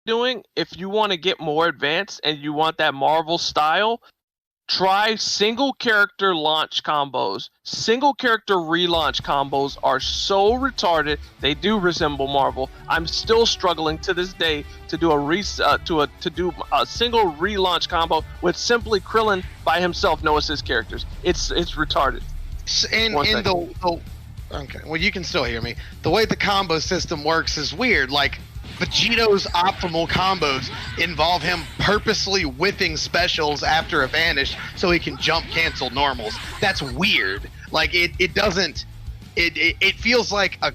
doing, if you want to get more advanced and you want that Marvel style, try single character launch combos. Single character relaunch combos are so retarded. They do resemble Marvel. I'm still struggling to this day to do a single relaunch combo with simply Krillin by himself, no assist characters. It's retarded. Okay, well, you can still hear me. The way the combo system works is weird. Like, Vegeto's optimal combos involve him purposely whipping specials after a vanish so he can jump cancel normals. That's weird. Like, it doesn't... It feels like a...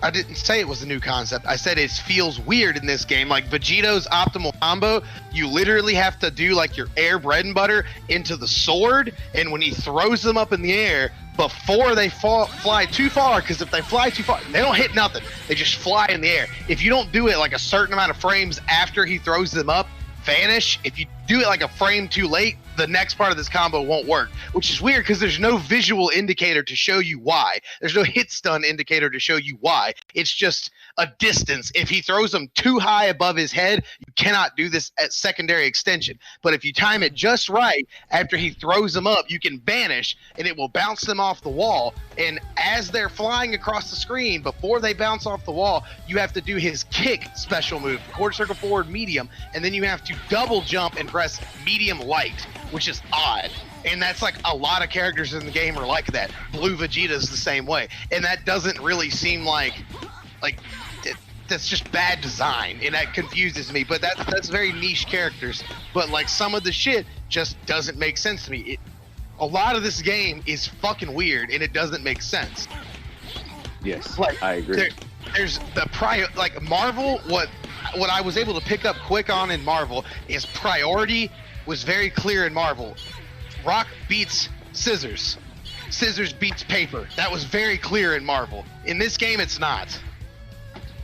I didn't say it was a new concept. I said it feels weird in this game. Like, Vegeto's optimal combo, you literally have to do like your air bread and butter into the sword, and when he throws them up in the air, before they fly too far, because if they fly too far, they don't hit nothing. They just fly in the air. If you don't do it like a certain amount of frames after he throws them up, vanish. If you do it like a frame too late, the next part of this combo won't work, which is weird because there's no visual indicator to show you why. There's no hit stun indicator to show you why. It's just a distance. If he throws them too high above his head, you cannot do this at secondary extension. But if you time it just right after he throws them up, you can vanish and it will bounce them off the wall. And as they're flying across the screen, before they bounce off the wall, you have to do his kick special move, quarter circle forward medium, and then you have to double jump and press medium light, which is odd. And that's like a lot of characters in the game are like that. Blue Vegeta's the same way. And that doesn't really seem like that's just bad design, and that confuses me. But that's very niche characters. But like some of the shit just doesn't make sense to me. A lot of this game is fucking weird, and it doesn't make sense. Yes, like, I agree. There's the like Marvel. What I was able to pick up quick on in Marvel is priority was very clear in Marvel. Rock beats scissors. Scissors beats paper. That was very clear in Marvel. In this game, it's not.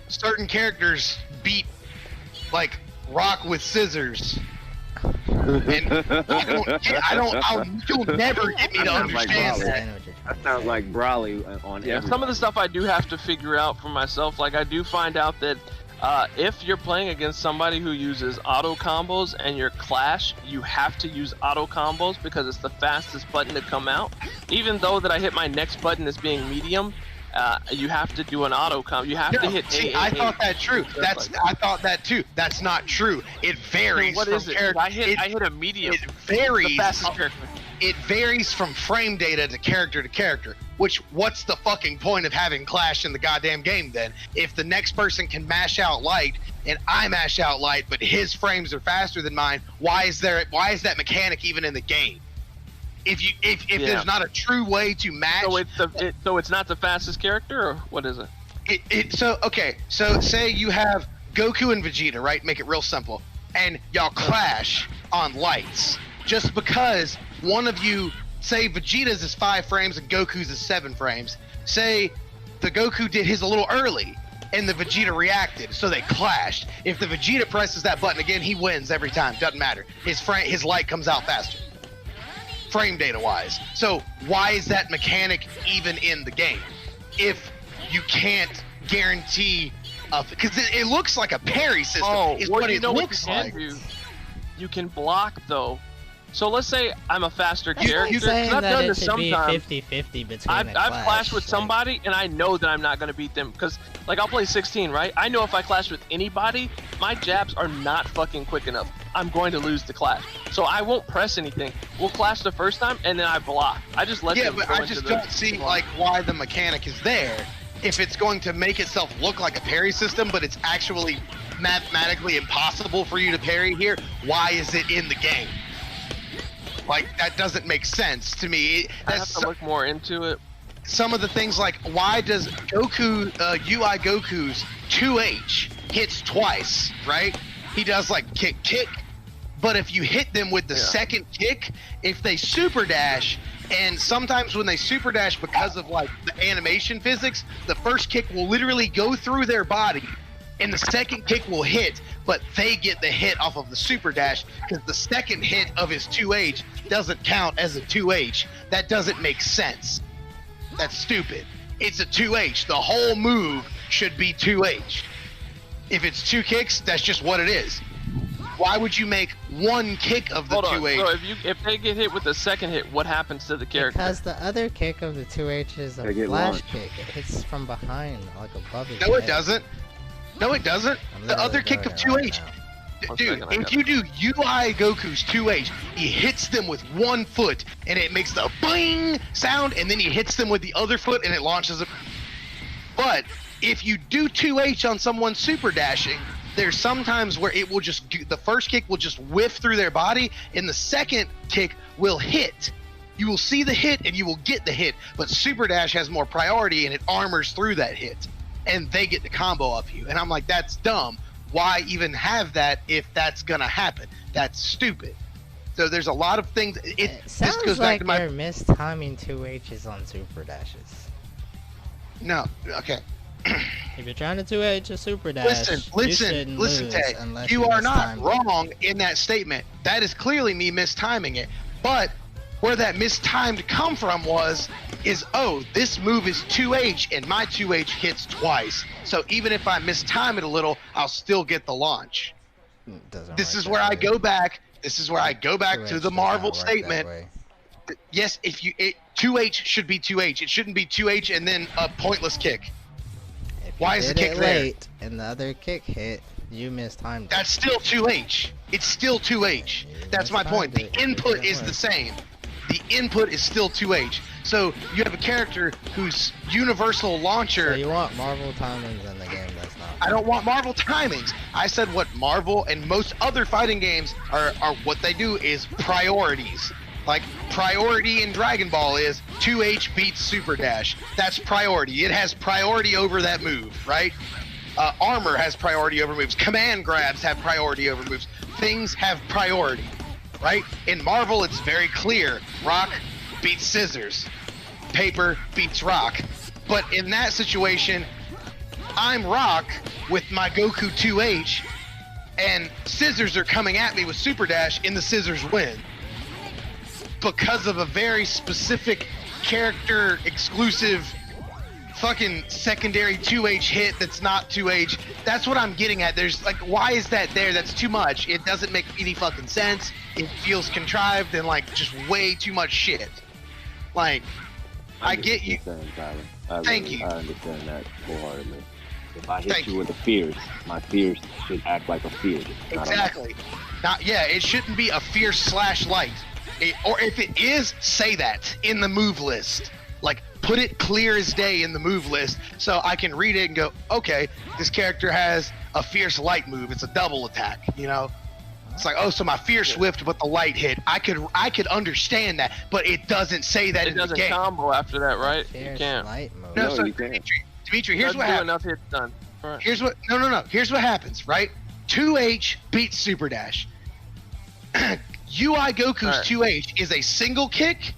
Certain characters beat like Rock with scissors. And you'll never get me to understand that. That sounds like Brawley on everybody. Some of the stuff I do have to figure out for myself. Like, I do find out that if you're playing against somebody who uses auto combos and you're Clash, you have to use auto combos because it's the fastest button to come out. Even though that I hit my next button as being medium, you have to do an auto combo. You have to hit. I thought that true. I thought that too. That's not true. It varies. So what is it? I hit a medium. It varies. The fastest character. It varies from frame data to character. Which, what's the fucking point of having Clash in the goddamn game then? If the next person can mash out light and I mash out light, but his frames are faster than mine, why is that mechanic even in the game? If there's not a true way to match, so it's not the fastest character, or what is it? So say you have Goku and Vegeta, right? Make it real simple, and y'all clash on lights. Just because one of you, say Vegeta's is 5 frames and Goku's is 7 frames. Say the Goku did his a little early, and the Vegeta reacted, so they clashed. If the Vegeta presses that button again, he wins every time. Doesn't matter. His light comes out faster, frame data wise. So why is that mechanic even in the game if you can't guarantee because it looks like a parry system is what it looks like. You can block though. So let's say I'm a faster character. I've done this sometimes. 50-50 between I've clashed with somebody and I know that I'm not going to beat them because, like, I'll play 16, right? I know if I clash with anybody, my jabs are not fucking quick enough. I'm going to lose the clash. So I won't press anything. We'll clash the first time and then I block. I just let them. Yeah, but I just don't see like why the mechanic is there if it's going to make itself look like a parry system, but it's actually mathematically impossible for you to parry here. Why is it in the game? Like, that doesn't make sense to me. I have to look more into it. Some of the things like, why does Goku, UI Goku's 2H hits twice, right? He does like kick, but if you hit them with the second kick, if they super dash, and sometimes when they super dash because of like the animation physics, the first kick will literally go through their body and the second kick will hit, but they get the hit off of the super dash because the second hit of his 2H doesn't count as a 2H. That doesn't make sense. That's stupid. it's a 2H. The whole move should be 2H. If it's 2 kicks, that's just what it is. Why would you make 1 kick of the 2H? So if they get hit with the second hit, what happens to the character? Because the other kick of the 2H is a flash kick. It hits from behind, like above his No, head. it doesn't. No, it doesn't. The other kick of 2H. Dude, if you do UI Goku's 2H, he hits them with 1 foot, and it makes the boing sound, and then he hits them with the other foot, and it launches it. But if you do 2H on someone super dashing, there's sometimes where it will just do, the first kick will just whiff through their body, and the second kick will hit. You will see the hit, and you will get the hit, but super dash has more priority, and it armors through that hit, and they get the combo off you. And I'm like, that's dumb. Why even have that if that's gonna happen? That's stupid. So there's a lot of things. It sounds goes like back to you're mistiming 2Hs on super dashes. No, okay. If you're trying to 2H a super dash, listen, Tay. You are not wrong in that statement. That is clearly me mistiming it. But where that mistimed come from is this move is 2H and my 2H hits twice. So even if I mistime it a little, I'll still get the launch. This is where I go back. This is where I go back to the Marvel statement. Yes, 2H should be 2H. It shouldn't be 2H and then a pointless kick. Why is the kick late and the other kick hit? You mistimed. That's still 2H. It's still 2H. That's my point. The input is the same. The input is still 2H. So you have a character whose universal launcher. So you want Marvel timings in the game? That's not. I don't want Marvel timings. I said what Marvel and most other fighting games are what they do is priorities. Like priority in Dragon Ball is 2H beats Super Dash. That's priority. It has priority over that move, right? Armor has priority over moves. Command grabs have priority over moves. Things have priority, right? In Marvel, it's very clear. Rock beats scissors. Paper beats rock. But in that situation, I'm Rock with my Goku 2H, and scissors are coming at me with Super Dash, and the scissors win. Because of a very specific character exclusive fucking secondary 2H hit that's not 2H. That's what I'm getting at. There's like, why is that there? That's too much. It doesn't make any fucking sense. It feels contrived and like just way too much shit. Like, I get you. Thank you. I understand that wholeheartedly. If I hit you with a fierce, my fierce should act like a fierce. Exactly. It shouldn't be a fierce / light. Or if it is, say that in the move list. Like, put it clear as day in the move list so I can read it and go, okay, this character has a fierce light move. It's a double attack, you know? It's like, oh, so my fierce whiffed but the light hit. I could understand that, but it doesn't say that in the game. It doesn't combo after that, right? You can't. No, so Dimitri, here's what happens. Enough hits done. Right. Here's what Here's what happens, right? 2H beats Super Dash. UI Goku's 2H is a single kick,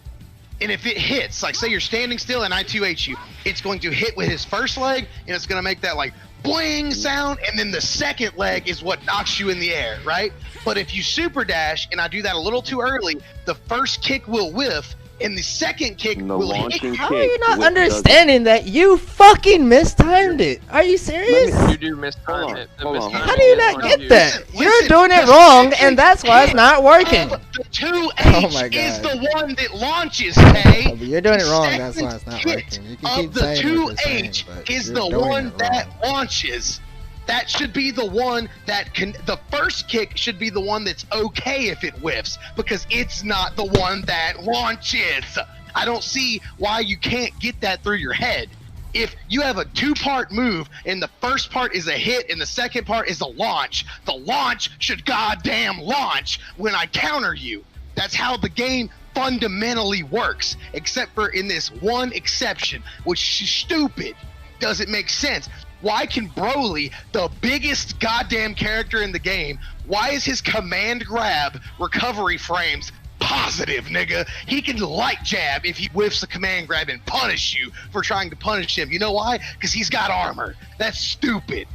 and if it hits, like say you're standing still and I 2H you, it's going to hit with his first leg, and it's going to make that like boing sound, and then the second leg is what knocks you in the air, right? But if you super dash, and I do that a little too early, the first kick will whiff, and the second kick will hit. How are you not understanding that? You fucking mistimed it. Are you serious? You do mistime it. How do you not get that? You're doing it wrong, and that's why it's not working. The 2H is the one that launches, hey? You're doing it wrong, that's why it's not working. You can keep saying the 2H is the one that launches. That should be the one that can. The first kick should be the one that's okay if it whiffs, because it's not the one that launches. I don't see why you can't get that through your head. If you have a two-part move and the first part is a hit and the second part is a launch, the launch should goddamn launch when I counter you. That's how the game fundamentally works, except for in this one exception, which is stupid. Doesn't make sense. Why can Broly, the biggest goddamn character in the game, why is his command grab recovery frames positive, nigga? He can light jab if he whiffs a command grab and punish you for trying to punish him. You know why? Because he's got armor. That's stupid.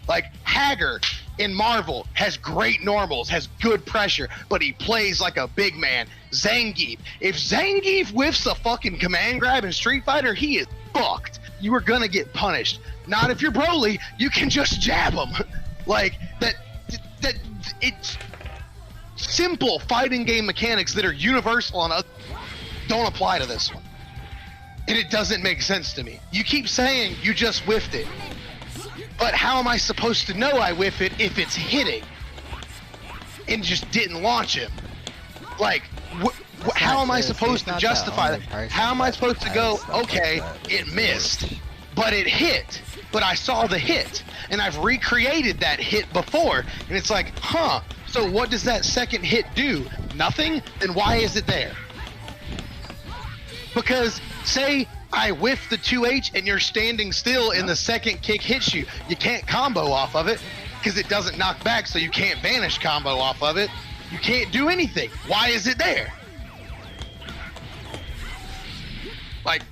Like, Hager in Marvel has great normals, has good pressure, but he plays like a big man. Zangief. If Zangief whiffs a fucking command grab in Street Fighter, he is fucked. you were gonna get punished. Not if you're Broly, you can just jab them. Like that it's simple fighting game mechanics that are universal and don't apply to this one. And it doesn't make sense to me. You keep saying you just whiffed it. But how am I supposed to know I whiff it if it's hitting? And just didn't launch him? Like, how am I supposed to justify that? How am I supposed to go, okay, it missed, but it hit, but I saw the hit, and I've recreated that hit before, and it's like, huh, so what does that second hit do? Nothing? Then why is it there? Because, say I whiff the 2H and you're standing still and the second kick hits you, you can't combo off of it, because it doesn't knock back, so you can't vanish combo off of it. You can't do anything. Why is it there? Like,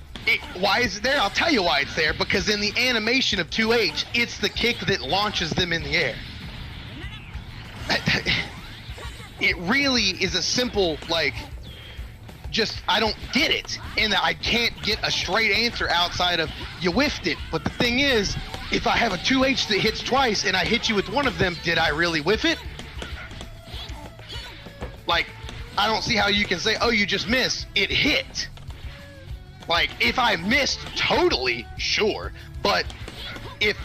why is it there? I'll tell you why it's there. Because in the animation of 2H, it's the kick that launches them in the air. It really is a simple, like, just, I don't get it. And I can't get a straight answer outside of, you whiffed it. But the thing is, if I have a 2H that hits twice and I hit you with one of them, did I really whiff it? Like, I don't see how you can say, oh, you just missed. It hit. Like, if I missed totally, sure. But if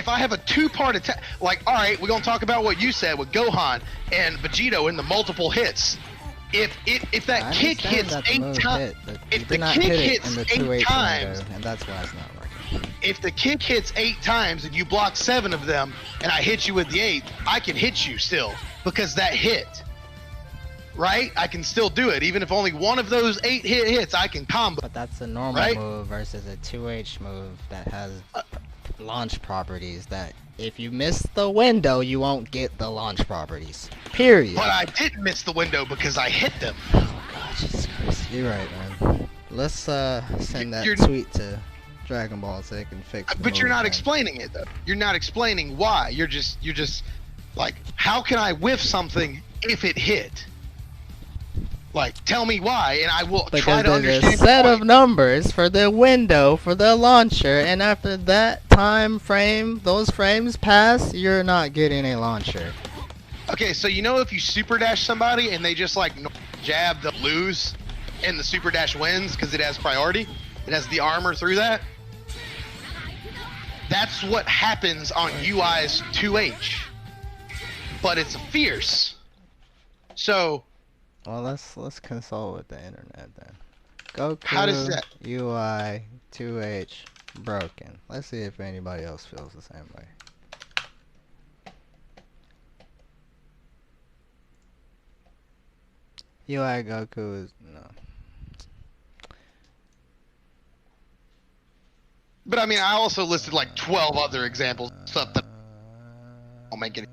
I have a two-part attack, like, all right, we're gonna talk about what you said with Gohan and Vegito in the multiple hits. If that kick hits 8 times, if the kick hits 8 times, and that's why it's not working. If the kick hits 8 times and you block 7 of them, and I hit you with the 8th, I can hit you still because that hit. Right? I can still do it. Even if only one of those 8 hits, I can combo. But that's a normal move versus a 2H move that has launch properties that if you miss the window, you won't get the launch properties. Period. But I didn't miss the window because I hit them. Oh god, Jesus Christ. You're right, man. Let's send that tweet to Dragon Ball so they can fix it. But you're not explaining it though. You're not explaining why. You're just like, how can I whiff something if it hit? Like, tell me why, and I will try to understand. There's a set of numbers for the window for the launcher, and after that time frame, those frames pass, you're not getting a launcher. Okay, so you know if you super dash somebody and they just like jab, they'll lose, and the super dash wins because it has priority. It has the armor through that. That's what happens on UI's 2H, but it's fierce. So. Well, let's consult with the internet then. Goku, how does that? UI 2H broken. Let's see if anybody else feels the same way. UI Goku is no. But I mean, I also listed like 12 other examples of stuff that don't make any.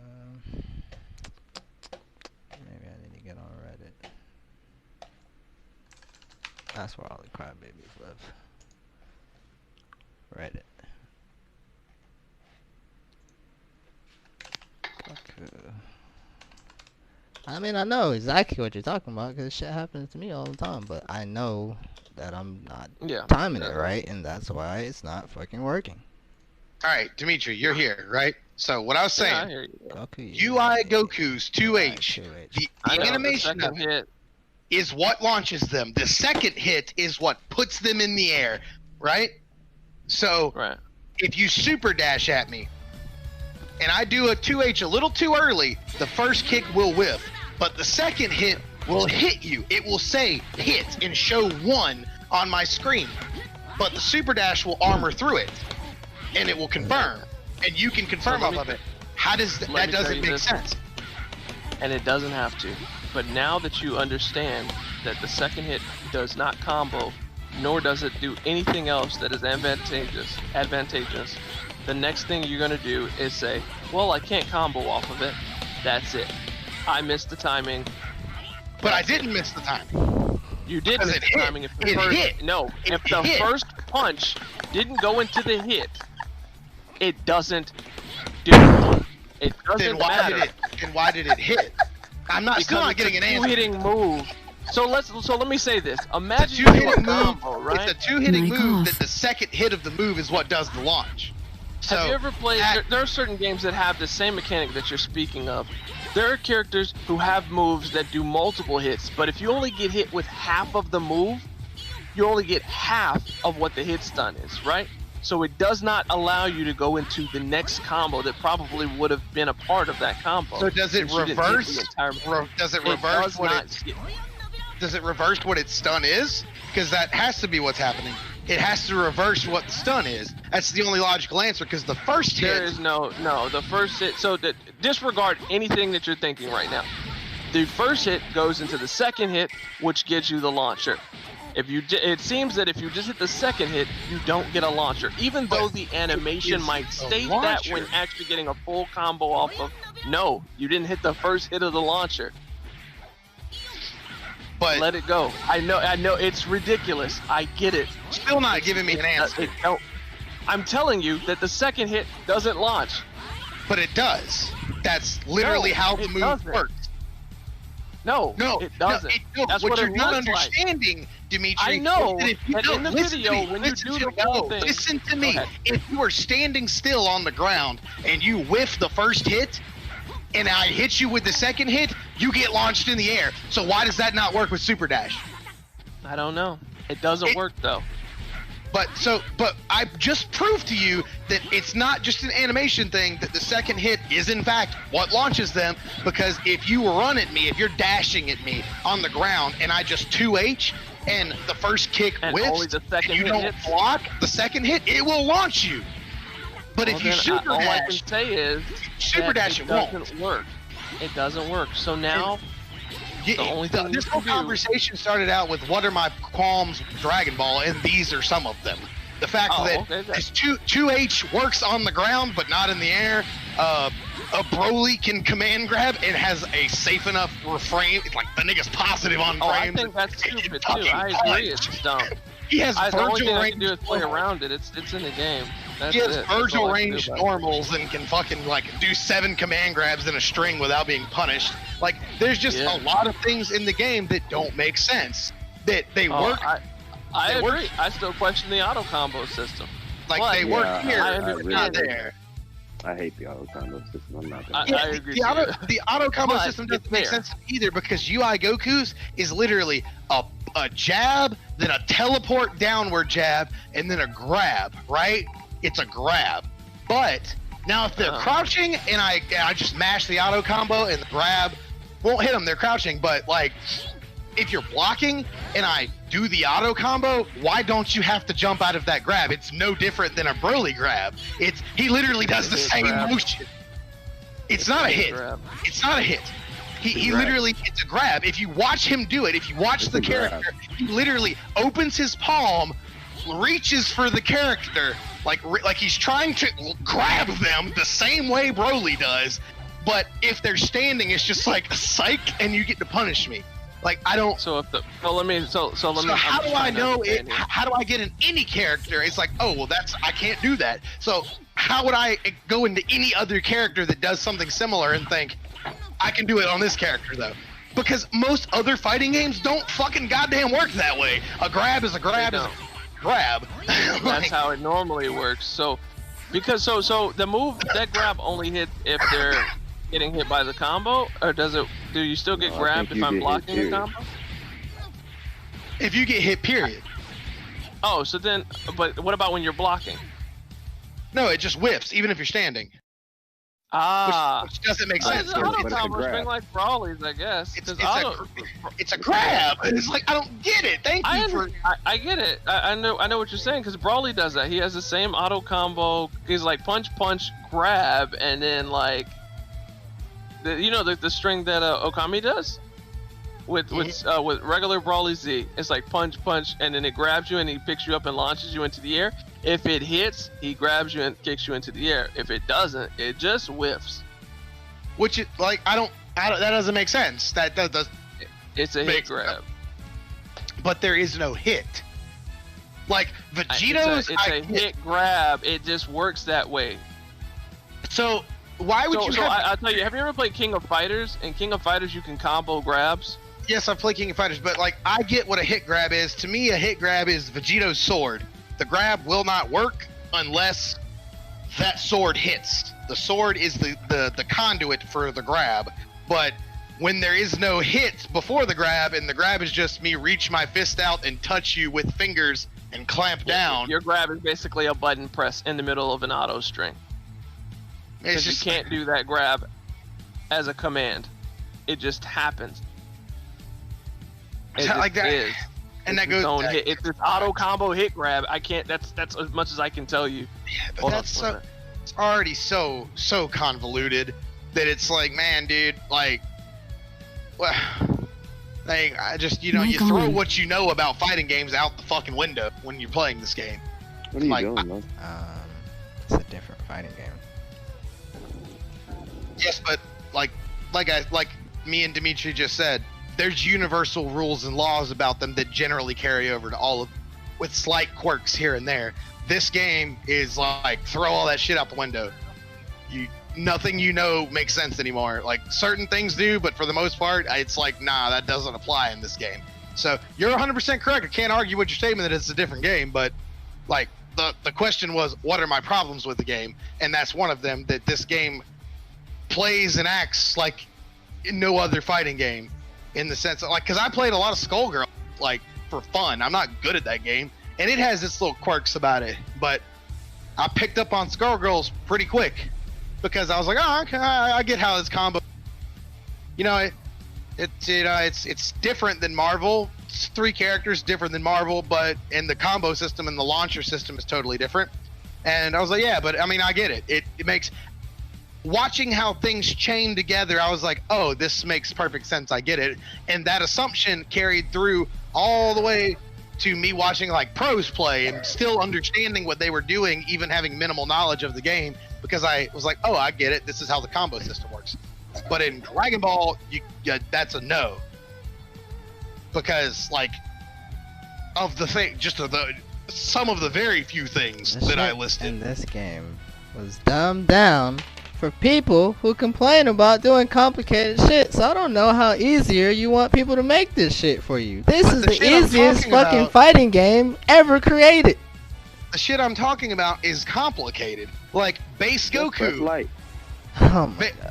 That's where all the crybabies live. Reddit. Okay. I mean, I know exactly what you're talking about because shit happens to me all the time, but I know that I'm not timing it right, and that's why it's not fucking working. Alright, Dimitri, you're here, right? So, what I was saying, Goku, UI Goku's 2H, the animation of it is what launches them. The second hit is what puts them in the air, right? So, if you super dash at me, and I do a 2H a little too early, the first kick will whiff, but the second hit will hit you. It will say hit and show 1 on my screen, but the super dash will armor through it, and it will confirm, and you can confirm off of it. How does that doesn't make sense? And it doesn't have to. But now that you understand that the second hit does not combo, nor does it do anything else that is advantageous, the next thing you're going to do is say, well, I can't combo off of it. That's it. I missed the timing. But I didn't miss the timing. You did miss the timing. If the first punch didn't go into the hit, it doesn't do it. It doesn't matter. Then why did it hit? I'm not still not getting an answer. Hitting move So let me say this. Imagine you do a combo, right? It's a two-hitting move that the second hit of the move is what does the launch. So have you ever played? There are certain games that have the same mechanic that you're speaking of. There are characters who have moves that do multiple hits, but if you only get hit with half of the move, you only get half of what the hit stun is, right? So it does not allow you to go into the next combo that probably would have been a part of that combo. So does it reverse? Does it reverse does it reverse what its stun is? Because that has to be what's happening. It has to reverse what the stun is. That's the only logical answer. Because the first hit. There is no. The first hit. So disregard anything that you're thinking right now. The first hit goes into the second hit, which gives you the launcher. It seems that if you just hit the second hit, you don't get a launcher, even though the animation might state that when actually getting a full combo off of. No, you didn't hit the first hit of the launcher. But let it go. I know it's ridiculous. I get it. Still not giving me an answer. I'm telling you that the second hit doesn't launch. But it does. That's literally how the move works. No, it doesn't. That's what you're not understanding, Dimitri. I know. In the video, when you do the whole thing, listen to me. If you are standing still on the ground and you whiff the first hit, and I hit you with the second hit, you get launched in the air. So why does that not work with Super Dash? I don't know. It doesn't work though. But I just proved to you that it's not just an animation thing, that the second hit is in fact what launches them, because if you run at me, if you're dashing at me on the ground and I just 2H and the first kick whiffs and you don't block the second hit, it will launch you. But if you Super Dash, all I can say is Super Dash it doesn't work. It doesn't work. So now the only thing this whole conversation started out with what are my qualms with Dragon Ball, and these are some of them. The fact that this 2H works on the ground but not in the air. A Broly can command grab and has a safe enough refrain. It's like the nigga's positive on frames. I think that's stupid too. I agree. It's dumb. He has the only thing Virgil I can do is play around it. It's in the game. He has Virgil range normals and can fucking like do 7 command grabs in a string without being punished. Like there's just a lot of things in the game that don't make sense. That they work. I agree. I still question the auto combo system. Like they work here, not there. I hate the auto combo system. I'm not gonna I agree. The auto combo system doesn't make sense either, because UI Goku's is literally a jab, then a teleport downward jab, and then a grab, right? It's a grab. But now if they're crouching and I just mash the auto combo and the grab won't hit them, they're crouching, but like if you're blocking and I do the auto combo, why don't you have to jump out of that grab? It's no different than a Broly grab. He literally does the same motion. It's not a hit. It's not a hit. He literally, it's a grab. If you watch him do it, if you watch the character, he literally opens his palm, reaches for the character, like he's trying to grab them the same way Broly does, but if they're standing, it's just like psych, and you get to punish me. Like I don't. So let me. So how do I know it? How do I get in any character? It's like, oh well, I can't do that. So how would I go into any other character that does something similar and think I can do it on this character though? Because most other fighting games don't fucking goddamn work that way. A grab is a grab is a grab. That's how it normally works. So because so the move, that grab only hit if they're getting hit by the combo, or do you still get grabbed if I'm blocking the combo? If you get hit, period. Oh, so then, but what about when you're blocking? No, it just whips, even if you're standing. Which doesn't make sense. Auto combos being like Brawlies, I guess. It's a grab. It's like, I don't get it. I get it. I know what you're saying, because Brawly does that. He has the same auto combo. He's like punch, grab, and then like the string that Okami does with regular Brawly Z. It's like punch, and then it grabs you and he picks you up and launches you into the air. If it hits, he grabs you and kicks you into the air. If it doesn't, it just whiffs. Which is like that doesn't make sense. That does. It's a hit grab. But there is no hit. Like Vegeto's, it's a hit grab. It just works that way. So why would you? I'll tell you. Have you ever played King of Fighters? In King of Fighters, you can combo grabs. Yes, I play King of Fighters, but like I get what a hit grab is. To me, a hit grab is Vegito's sword. The grab will not work unless that sword hits. The sword is the conduit for the grab. But when there is no hit before the grab, and the grab is just me reach my fist out and touch you with fingers and clamp down. Your grab is basically a button press in the middle of an auto string. Because you can't do that grab as a command. It just happens. It like that. Is. And that goes. It's this auto combo hit grab. I can't. That's as much as I can tell you. Yeah, but that's so. It's already so convoluted that it's like, man, dude, like, well, like I just, you throw what you know about fighting games out the fucking window when you're playing this game. What are you doing, man? It's a different fighting game. Yes, but like me and Dimitri just said, there's universal rules and laws about them that generally carry over to all of, with slight quirks here and there. This game is like, throw all that shit out the window. Nothing makes sense anymore. Like certain things do, but for the most part, it's like, nah, that doesn't apply in this game. So you're 100% correct. I can't argue with your statement that it's a different game, but like the question was, what are my problems with the game? And that's one of them, that this game plays and acts like no other fighting game, in the sense of, like, because I played a lot of Skullgirls like for fun. I'm not good at that game, and it has its little quirks about it, but I picked up on Skullgirls pretty quick because I was like, oh, okay, I get how this combo. It's different than Marvel. It's 3 characters different than Marvel, but in the combo system and the launcher system is totally different. And I was like, yeah, but I mean, I get it. It makes, watching how things chain together, I was like, oh, this makes perfect sense. I get it. And that assumption carried through all the way to me watching like pros play and still understanding what they were doing, even having minimal knowledge of the game, because I was like, oh, I get it. This is how the combo system works. But in Dragon Ball, that's a no. Because like of the thing, just of the some of the very few things that I listed in this game was dumbed down for people who complain about doing complicated shit. So I don't know how easier you want people to make this shit for you. This is the easiest fucking fighting game ever created. The shit I'm talking about is complicated. Like base Goku.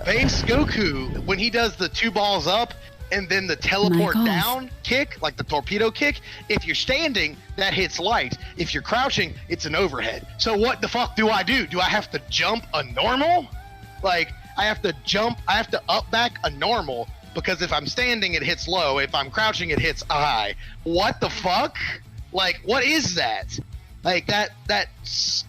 Base Goku, when he does the 2 balls up and then the teleport down kick, like the torpedo kick, if you're standing, that hits light. If you're crouching, it's an overhead. So what the fuck do I do? Do I have to jump a normal? Like, I have to up back a normal, because if I'm standing, it hits low. If I'm crouching, it hits high. What the fuck? Like, what is that? Like, that's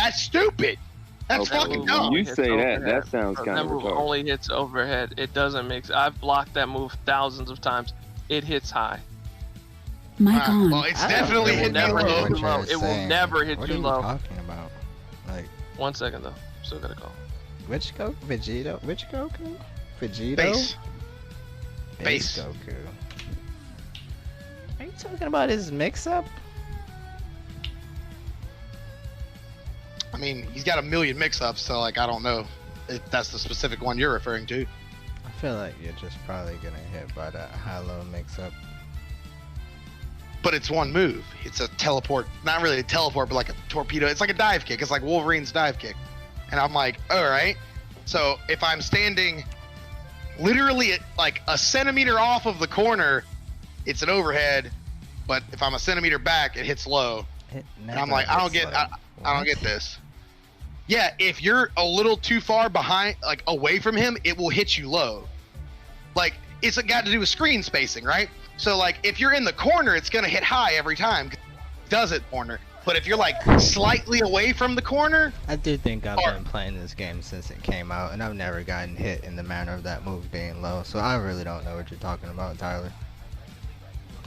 stupid. That's fucking dumb. You say that sounds kind of retarded. That move only hits overhead. It doesn't make sense. I've blocked that move thousands of times. It hits high. Well, it's definitely hitting low. It will never hit you low. What are you talking about? Like, 1 second though. Still gotta call. Which Goku? Vegito? Which Goku? Vegito? Base Goku. Are you talking about his mix-up? I mean, he's got a million mix-ups, so like I don't know if that's the specific one you're referring to. I feel like you're just probably gonna hit by that high-low mix-up. But it's one move. It's a teleport, not really a teleport, but like a torpedo. It's like a dive kick. It's like Wolverine's dive kick. And I'm like, all right. So if I'm standing literally like a centimeter off of the corner, it's an overhead. But if I'm a centimeter back, it hits low. And I'm like, I don't get this. Yeah, if you're a little too far behind, like away from him, it will hit you low. Like, it's got to do with screen spacing, right? So like, if you're in the corner, it's gonna hit high every time. It does it corner. But if you're like slightly away from the corner, I do think I've been playing this game since it came out, and I've never gotten hit in the manner of that move being low. So I really don't know what you're talking about, Tyler.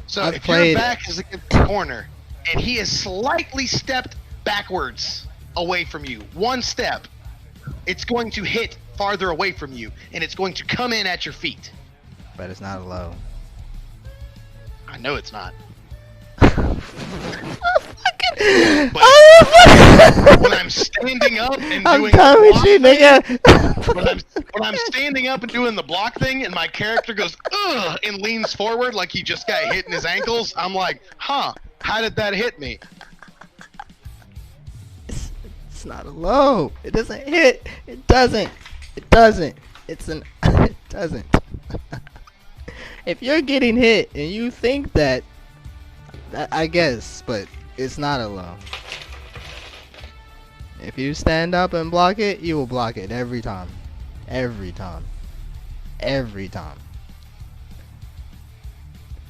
So if your back is against the corner and he is slightly stepped backwards away from you, 1 step, it's going to hit farther away from you, and it's going to come in at your feet. But it's not a low. I know it's not. Fucking But when I'm standing up and doing the block you, nigga. When I'm standing up and doing the block thing, and my character goes ugh and leans forward like he just got hit in his ankles, I'm like, huh? How did that hit me? It's not a low. It doesn't hit. It doesn't. It doesn't. It's an. It doesn't. If you're getting hit and you think that, I guess, but it's not a low. If you stand up and block it, you will block it every time. Every time. Every time.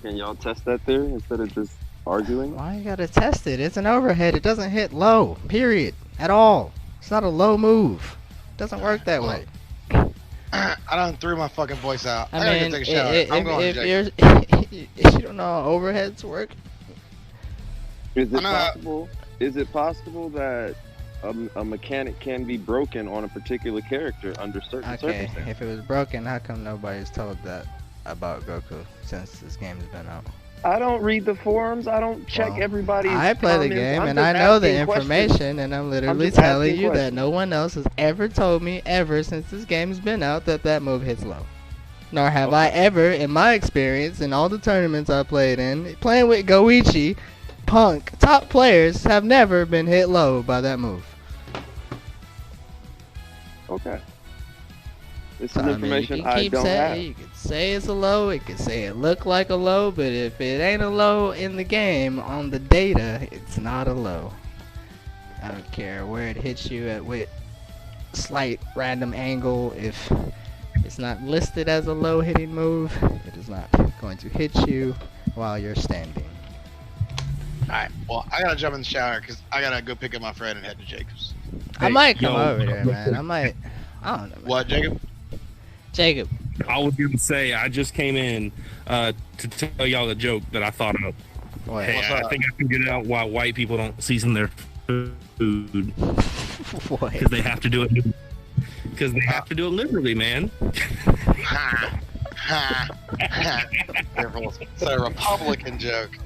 Can y'all test that theory instead of just arguing? Why you gotta test it? It's an overhead. It doesn't hit low. Period. At all. It's not a low move. It doesn't work that way. I done threw my fucking voice out. I mean, gotta go take a shower. I'm going to if you don't know how overheads work. Is it possible? Is it possible that a mechanic can be broken on a particular character under certain circumstances? If it was broken, how come nobody's told that about Goku since this game's been out? I don't read the forums. I don't check everybody's I play the game and I know the information, and I'm literally telling you that no one else has ever told me ever since this game's been out that move hits low. Nor have I ever, in my experience, in all the tournaments I played in, playing with Goichi, Punk, top players have never been hit low by that move. Okay. This is information I don't have. You could say it's a low, it could say it look like a low, but if it ain't a low in the game, on the data, it's not a low. I don't care where it hits you at with slight random angle. If it's not listed as a low hitting move, it is not going to hit you while you're standing. Alright, well, I gotta jump in the shower because I gotta go pick up my friend and head to Jacob's. I might come over there, man. I don't know. Man. What, Jacob? Jacob. I was going to say, I just came in to tell y'all a joke that I thought of. What? Hey, I think I figured out why white people don't season their food. Because they have to do it. Because they have to do it liberally, man. It's a Republican joke.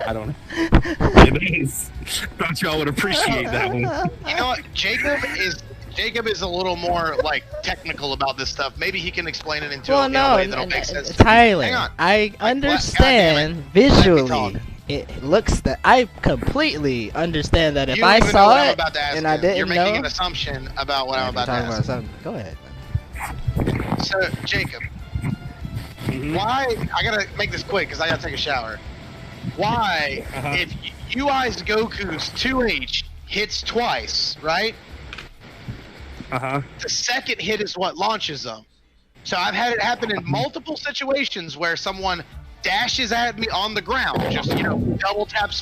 I don't know. It is. Thought y'all would appreciate that one. You know what? Jacob is a little more like technical about this stuff. Maybe he can explain it into a way that'll make sense. Tyler, Hang on. I understand visually. It looks that I completely understand that if I saw it and I didn't you're know. making an assumption about what I'm about to ask. Go ahead. So, Jacob, why? I gotta make this quick because I gotta take a shower. Why, if UI's Goku's 2H hits twice, right? The second hit is what launches them. So I've had it happen in multiple situations where someone dashes at me on the ground, just, double taps